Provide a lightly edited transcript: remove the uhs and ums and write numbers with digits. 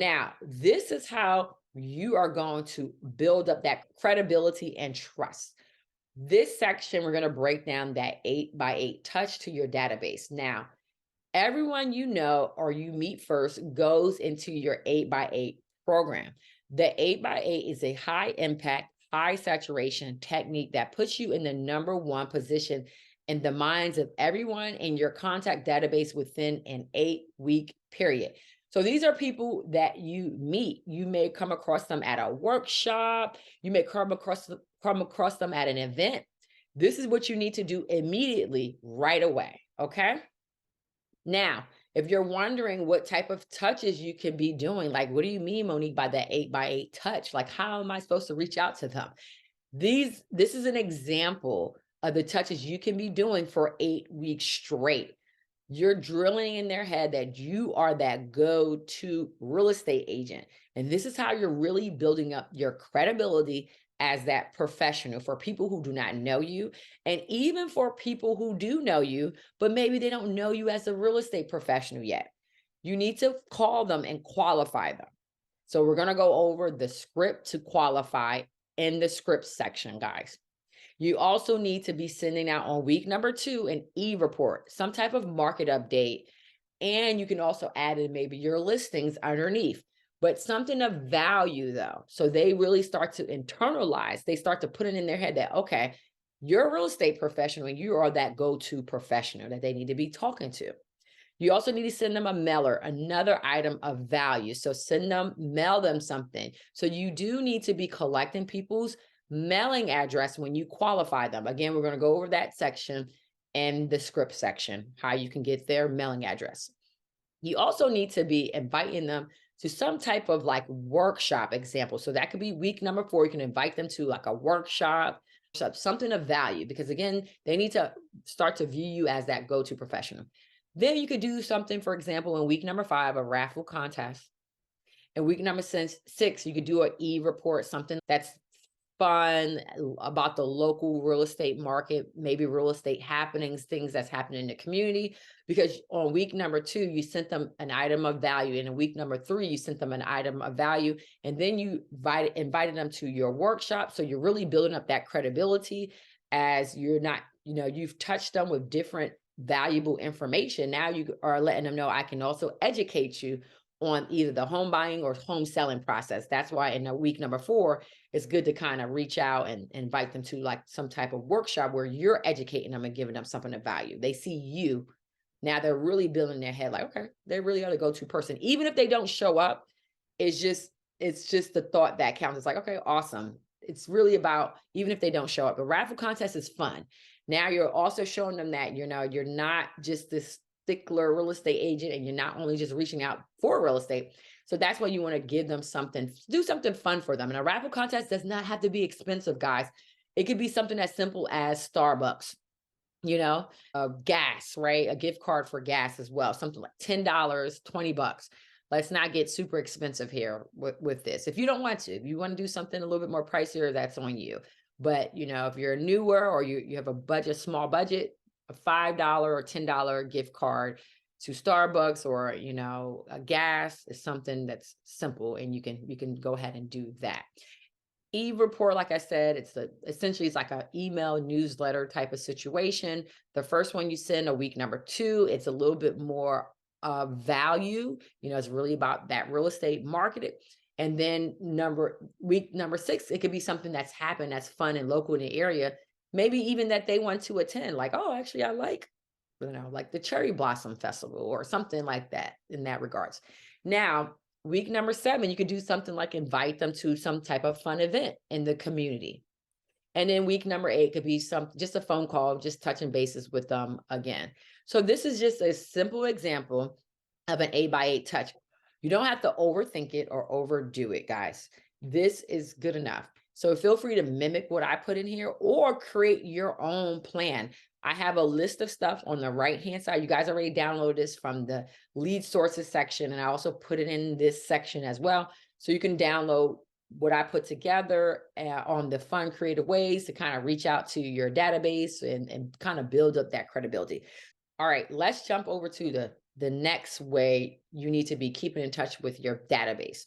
Now, this is how you are going to build up that credibility and trust. This section, we're going to break down that 8x8 touch to your database. Now, everyone you know or you meet first goes into your 8x8 program. The 8x8 is a high impact, high saturation technique that puts you in the number one position in the minds of everyone in your contact database within an 8-week period. So these are people that you meet. You may come across them at a workshop. You may come across them at an event. This is what you need to do immediately, right away. Okay. Now, if you're wondering what type of touches you can be doing, like, what do you mean, Monique, by that 8x8 touch? Like, how am I supposed to reach out to them? This is an example of the touches you can be doing for 8 weeks straight. You're drilling in their head that you are that go-to real estate agent. And this is how you're really building up your credibility as that professional for people who do not know you, and even for people who do know you, but maybe they don't know you as a real estate professional yet. You need to call them and qualify them. So we're going to go over the script to qualify in the script section, guys. You also need to be sending out on week number 2 an e-report, some type of market update. And you can also add in maybe your listings underneath, but something of value though. So they really start to internalize, they start to put it in their head that, okay, you're a real estate professional and you are that go-to professional that they need to be talking to. You also need to send them a mailer, another item of value. So mail them something. So you do need to be collecting people's mailing address when you qualify them. Again, we're going to go over that section in the script section, how you can get their mailing address. You also need to be inviting them to some type of like workshop example. So that could be week number 4. You can invite them to like a workshop, something of value, because again, they need to start to view you as that go-to professional. Then you could do something, for example, in week number 5, a raffle contest. In week number 6, you could do an e-report, something that's fun about the local real estate market, maybe real estate happenings, things that's happening in the community. Because on week number 2, you sent them an item of value. And in week number 3, you sent them an item of value. And then you invited them to your workshop. So you're really building up that credibility as you're not, you've touched them with different valuable information. Now you are letting them know I can also educate you on either the home buying or home selling process. That's why in week number 4, it's good to kind of reach out and invite them to like some type of workshop where you're educating them and giving them something of value. They see you. Now they're really building their head like, okay, they really are the go-to person. Even if they don't show up, it's just the thought that counts. It's like, okay, awesome. It's really about, even if they don't show up, the raffle contest is fun. Now you're also showing them that, you're not just this stickler real estate agent, and you're not only just reaching out for real estate. So that's why you want to give them something, do something fun for them. And a raffle contest does not have to be expensive, guys. It could be something as simple as Starbucks, gas, right? A gift card for gas as well. Something like $10, $20. Let's not get super expensive here with this. If you don't want to, if you want to do something a little bit more pricier, that's on you. But, if you're newer or you have a small budget, a $5 or $10 gift card to Starbucks or, a gas is something that's simple, and you can go ahead and do that. E-report, like I said, essentially it's like an email newsletter type of situation. The first one you send a week number 2, it's a little bit more value. It's really about that real estate market. And then week number 6, it could be something that's happened that's fun and local in the area. Maybe even that they want to attend, like, oh, actually, I like the Cherry Blossom Festival or something like that in that regards. Now, week number 7, you could do something like invite them to some type of fun event in the community. And then week number 8 could be just a phone call, just touching bases with them again. So this is just a simple example of an 8x8 touch. You don't have to overthink it or overdo it, guys. This is good enough. So feel free to mimic what I put in here or create your own plan. I have a list of stuff on the right-hand side. You guys already downloaded this from the lead sources section, and I also put it in this section as well. So you can download what I put together on the fun, creative ways to kind of reach out to your database and kind of build up that credibility. All right, let's jump over to the next way you need to be keeping in touch with your database.